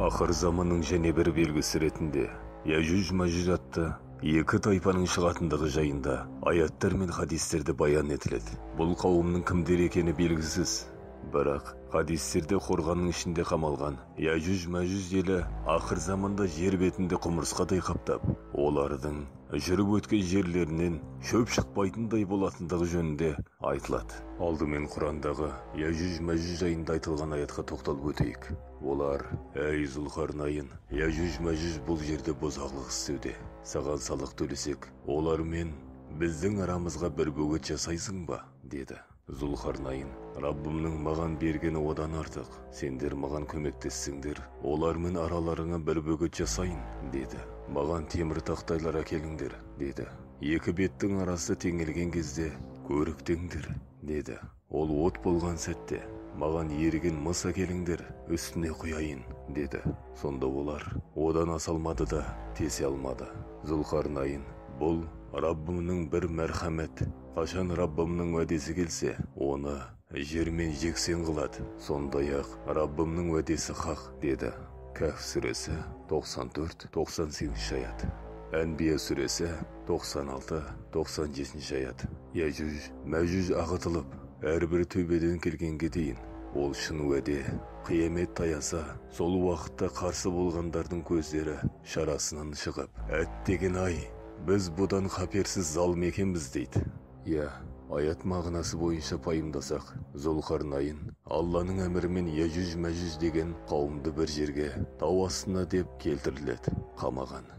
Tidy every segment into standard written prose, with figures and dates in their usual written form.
Ақыр заманның және бір белгісі ретінде Яжуж-Мажуж атты екі тайпаның шығатындығы жайында аяттар мен хадистерде баян етіледі. Бұл қауымның кімдер екені белгісіз. Бірақ хадистерде қорғанның ішінде қамалған Яжуж-Мажуж елі ақыр заманда жер бетінде құмырсқадай қаптап, олардың жүріп өткен жерлерінен шөп шықпайтындай болатындығы жөнінде айтылады. Алдымен Құрандағы Яжуж-Мажуж жайында айтылған аятқа тоқталып өтейік. Олар: «Әй Зұлқарнайын, Яжуж-Мажуж бұл жерде бұзақылық істеуде. Саған салық төлесек, олармен біздің арамызға бір бөгет жасайсың ба?» деді. Зұлқарнайын: «Раббымның маған бергені одан артық. Сендер маған көмектессіңдер, олармен араларыңа бір бөгет жасайын» деді. «Маған темір тақтайлар әкеліңдер» деді. «Екі беттің арасы теңелген кезде көріктеңдер» деді. Ол от болған сәтте: «Маған еріген мыс әкеліңдер, үстіне құяйын» деді. Сонда олар одан аса алмады да тесе алмады. Зұлқарнайын: «Бұл Раббымның бір мәрхәмет. Қашан Раббымның уәдесі келсе, оны жермен жексен қылады. Сондай-ақ Раббымның уәдесі хақ» деді. Кәһф сүресі 94-98 аят. Әнбия сүресі 96-97 аят. Яжуж-Мажуж ағытылып, әрбір төбеден келгенге дейін ол шын уәде. Қиямет таяса, сол уақытта қарсы болғандардың көздері шарасынан шығып: «Әттеген ай, біз бұдан қаперсіз залым екенбіз» дейді. Аят мағынасы бойынша пайымдасақ, Зұлқарнайын Алланың әмірімен Яжуж-Мажуж деген қауымды бір жерге, тау астына деп келтіріледі, қамаған.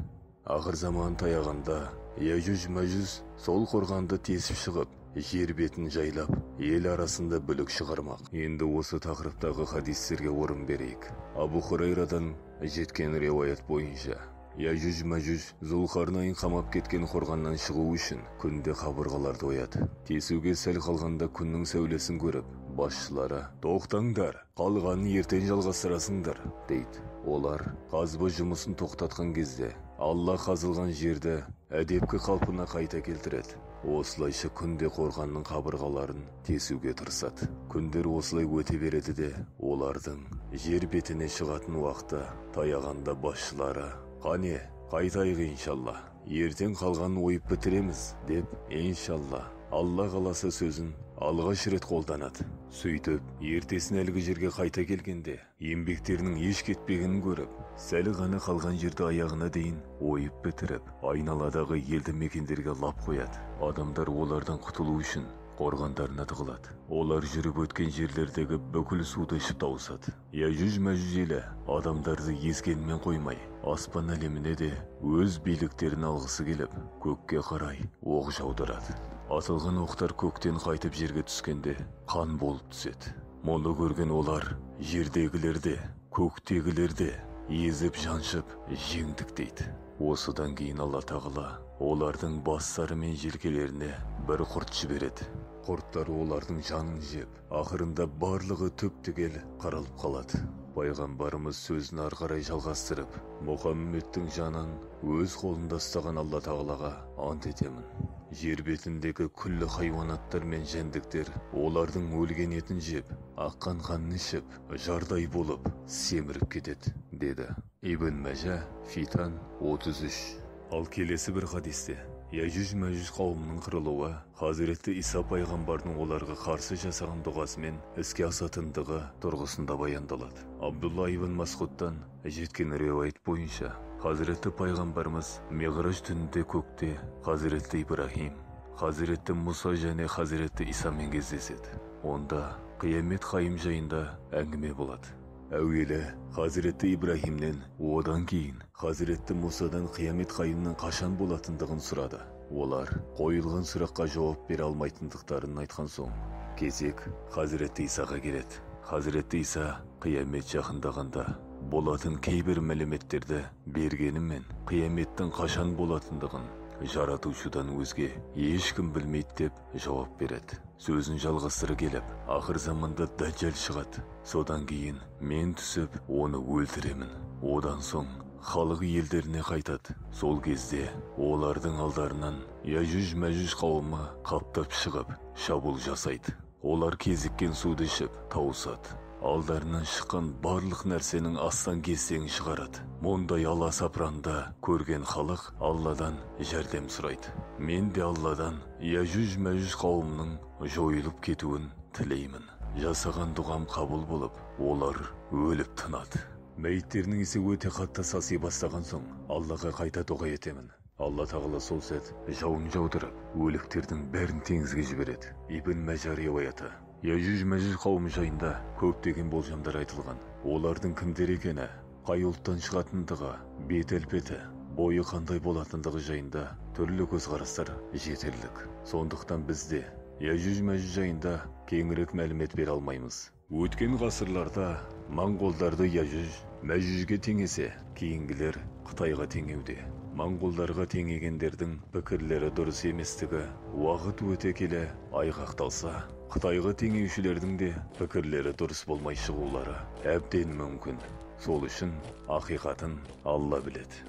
Ақыр заман таяғанда Яжуж-Мажуж сол қорғанды тесіп шығып, жер бетін жайлап, ел арасында бүлік шығармақ. Енді осы тақырыптағы хадистерге орын берейік. Абу Хурайрадан жеткен риуаят бойынша, Яжуж-Мажуж Зұлқарнайын қамап кеткен қорғаннан шығу үшін күнде қабырғаларды ояды. Тесуге сәл қалғанда күннің сәулесін көріп, басшылары: «Тоқтаңдар, қалғанын ертең жалғастырасыңдар» дейді. Олар қазба жұмысын тоқтатқан кезде Алла қазылған жерді әдепкі қалпына қайта келтіреді. Осылайша күнде қорғанның қабырғаларын тесуге тырысады. Күндер осылай өте береді де, олардың жер бетіне шығатын уақыты таяғанда басшылары: «Қане, қайтайық иншалла, ертең қалғанын ойып бітіреміз» деп, иншалла, Алла қаласа сөзін алғаш рет қолданады. Сөйтіп, ертесін әлгі жерге қайта келгенде, еңбектерінің еш кетпегенін көріп, сәл ғана қалған жерді аяғына дейін ойып бітіріп, айналадағы елді мекендерге лап қояды. Адамдар олардан құтылу үшін қорғандарына тығылады. Олар жүріп өткен жерлердегі бүкіл суды ішіп тауысады. Яжуж-Мажуж елі адамдарды ескенмен қоймай, аспан әлеміне де өз биліктерін алғысы келіп, көкке қарай оқ жаудырады. Атылған оқтар көктен қайтып жерге түскенде қан болып түседі. Мұны көрген олар жердегілерде, көктегілерде езіп жаншып жеңдік дейді. Осыдан кейін Алла тағала олардың бастары мен желкелеріне бір құрт жібереді. Құрттар олардың жанын жеп, ақырында барлығы түп-түгел қырылып қалады. Пайғамбарымыз сөзін ары қарай жалғастырып, Мұхаммедтің жанын өз қолында ұстаған Алла тағалаға ант етемін: жер бетіндегі күллі хайуанаттар мен жәндіктер олардың өлген етін жеп, аққан қанын ішіп, жардай болып семіріп кетеді, деді. Ибн Мәжә, Фитан 33. Ал келесі бір хадисте Яжуж-Мажуж қауымының қырылуы Хазіреті Иса пайғамбардың оларға қарсы жасаған дұғасымен іске асатындығы тұрғысында баяндалады. Абдулла ибн Масғудтан жеткен риуаят бойынша, Хазіреті пайғамбарымыз Миғраж түнінде көкте Хазіреті Ибрахим, Хазіреті Мұса және Хазіреті Исамен кездеседі. Онда қиямет қайым жайында әңгіме болады. Әуелі Хазіреті Ибрахимнен, одан кейін Хазіреті Мұсадан қиямет қайымның қашан болатындығын сұрады. Олар қойылған сұраққа жауап бере алмайтындықтарын айтқан соң, кезек Хазіреті Исаға келеді. Хазіреті Иса қиямет жақындағанда болатын кейбір мәліметтерді бергенімен, қияметтің қашан болатындығын жаратушыдан өзге ешкім білмейді деп жауап береді. Сөзін жалғастыра келіп, ақыр заманда Даджал шығады. Содан кейін мен түсіп, оны өлтіремін. Одан соң халық елдеріне қайтады. Сол кезде олардың алдарынан Яжуж-Мажуж қауымы қаптап шығып, шабуыл жасайды. Олар кезіккен суды ішіп тауысады. алдарынан шыққан барлық нәрсенің астан кестеңін шығарады. Мұндай аласапыранда көрген халық Алладан жәрдем сұрайды. Мен де Алладан Яжуж-Мәжуж қауымының жойылып кетуін тілеймін. Жасаған дұғам қабыл болып, олар өліп тынады. Мәйіттерінің ісі өте қатты саси бастаған соң, Аллаға қайта дұға етемін. Алла тағала сол сәт жауын жаудырып, өліктердің бәрін теңізге жібереді. Ибн Мәжар риуаяты. Яжуж-Мәжуж қауымы жайында көптеген болжамдар айтылған. Олардың кімдер екені, қай ұлттан шығатындығы, бет-әлпеті, бойы қандай болатындығы жайында түрлі көзқарастар жетерлік. Сондықтан бізде Яжуж-Мәжуж жайында кеңірек мәлімет бере алмаймыз. Өткен ғасырларда моңғолдарды Яжуж-Мәжужге теңесе, кейінгілер Қытайға теңеуде. Моңғолдарға теңегендердің пікірлері дұрыс еместігі уақыт өте келе айғақталса, Қытайға теңеушілердің де пікірлері дұрыс болмай шығулары әбден мүмкін. Сол үшін ақиқатын Алла біледі.